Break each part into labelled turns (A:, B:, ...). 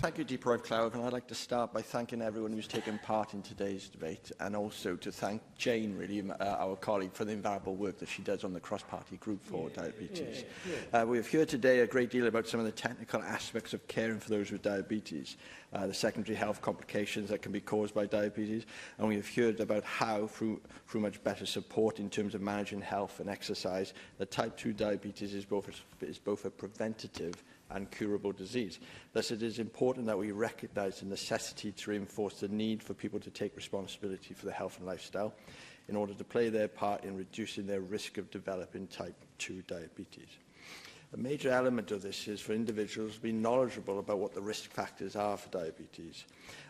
A: Thank you, Deeper Cloward, and I'd like to start by thanking everyone who's taken part in today's debate, and also to thank Jane, really, our colleague, for the invaluable work that she does on the cross-party group for diabetes. We have heard today a great deal about some of the technical aspects of caring for those with diabetes, the secondary health complications that can be caused by diabetes, and we have heard about how, through much better support in terms of managing health and exercise, that type 2 diabetes is both a preventative and curable disease. Thus, it is important that we recognise the necessity to reinforce the need for people to take responsibility for their health and lifestyle in order to play their part in reducing their risk of developing type 2 diabetes. A major element of this is for individuals to be knowledgeable about what the risk factors are for diabetes,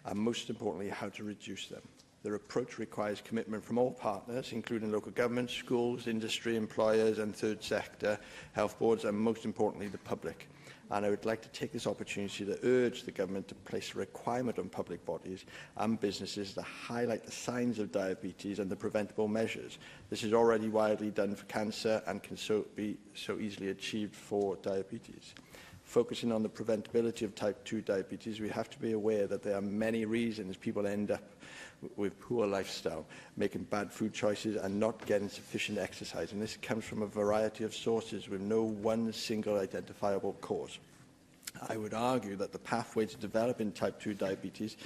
A: and most importantly, how to reduce them. Their approach requires commitment from all partners, including local governments, schools, industry, employers and third sector health boards, and most importantly, the public. And I would like to take this opportunity to urge the government to place a requirement on public bodies and businesses to highlight the signs of diabetes and the preventable measures. This is already widely done for cancer and can be so easily achieved for diabetes. Focusing on the preventability of type 2 diabetes, we have to be aware that there are many reasons people end up with poor lifestyle, making bad food choices and not getting sufficient exercise. And this comes from a variety of sources with no one single identifiable cause. I would argue that the pathway to developing type 2 diabetes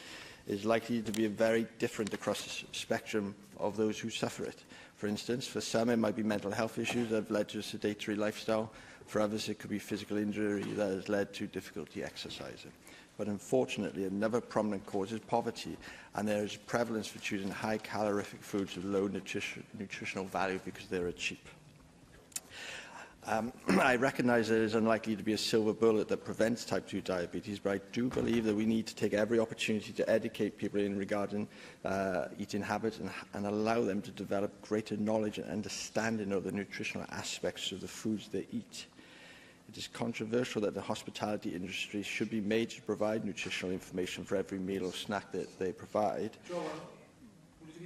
A: is likely to be very different across the spectrum of those who suffer it. For instance, for some it might be mental health issues that have led to a sedentary lifestyle. For others it could be physical injury that has led to difficulty exercising. But unfortunately, another prominent cause is poverty, and there is prevalence for choosing high calorific foods with low nutritional value because they are cheap. I recognise there is unlikely to be a silver bullet that prevents type 2 diabetes, but I do believe that we need to take every opportunity to educate people in regarding eating habits and allow them to develop greater knowledge and understanding of the nutritional aspects of the foods they eat. It is controversial that the hospitality industry should be made to provide nutritional information for every meal or snack that they provide.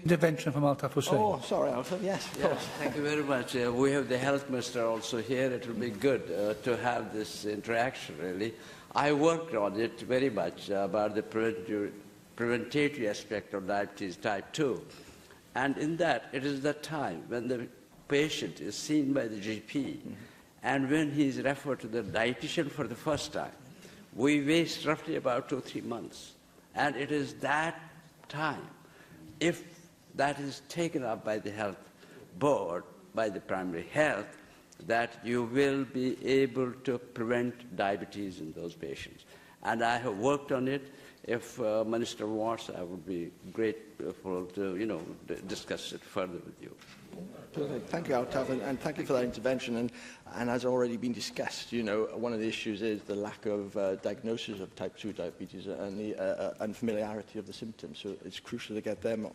B: Intervention from Altaf Hussain.
A: Oh, sorry, Altaf. Yes, of course.
C: Thank you very much. We have the health minister also here. It will be good to have this interaction, really. I worked on it very much about the preventative aspect of diabetes type 2. And in that, it is the time when the patient is seen by the GP, and when he is referred to the dietitian for the first time. We waste roughly about 2 or 3 months. And it is that time, if that is taken up by the health board, by the primary health, that you will be able to prevent diabetes in those patients. And I have worked on it. If Minister wants, I would be grateful to, discuss it further with you.
A: Thank you, Altaf, and thank you for that intervention. And as already been discussed, one of the issues is the lack of diagnosis of type 2 diabetes and the unfamiliarity of the symptoms. So it's crucial to get them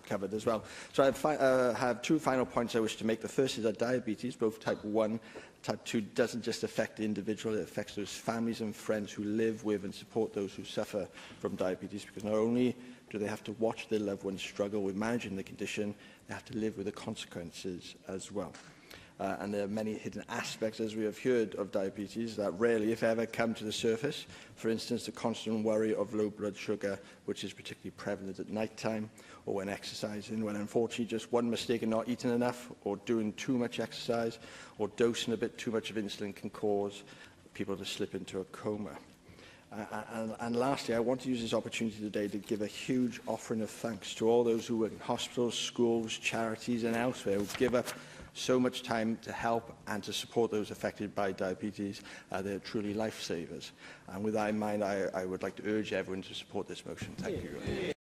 A: covered as well. So I have 2 final points I wish to make. The first is that diabetes, both type 1 type 2, doesn't just affect the individual, it affects those families and friends who live with and support those who suffer from diabetes, because not only do they have to watch their loved ones struggle with managing the condition, they have to live with the consequences as well. And there are many hidden aspects, as we have heard, of diabetes that rarely, if ever, come to the surface. For instance, the constant worry of low blood sugar, which is particularly prevalent at night time or when exercising, when unfortunately just one mistake in not eating enough or doing too much exercise or dosing a bit too much of insulin can cause people to slip into a coma. And lastly, I want to use this opportunity today to give a huge offering of thanks to all those who work in hospitals, schools, charities and elsewhere who give up so much time to help and to support those affected by diabetes. They're truly lifesavers. And with that in mind, I would like to urge everyone to support this motion. Thank you.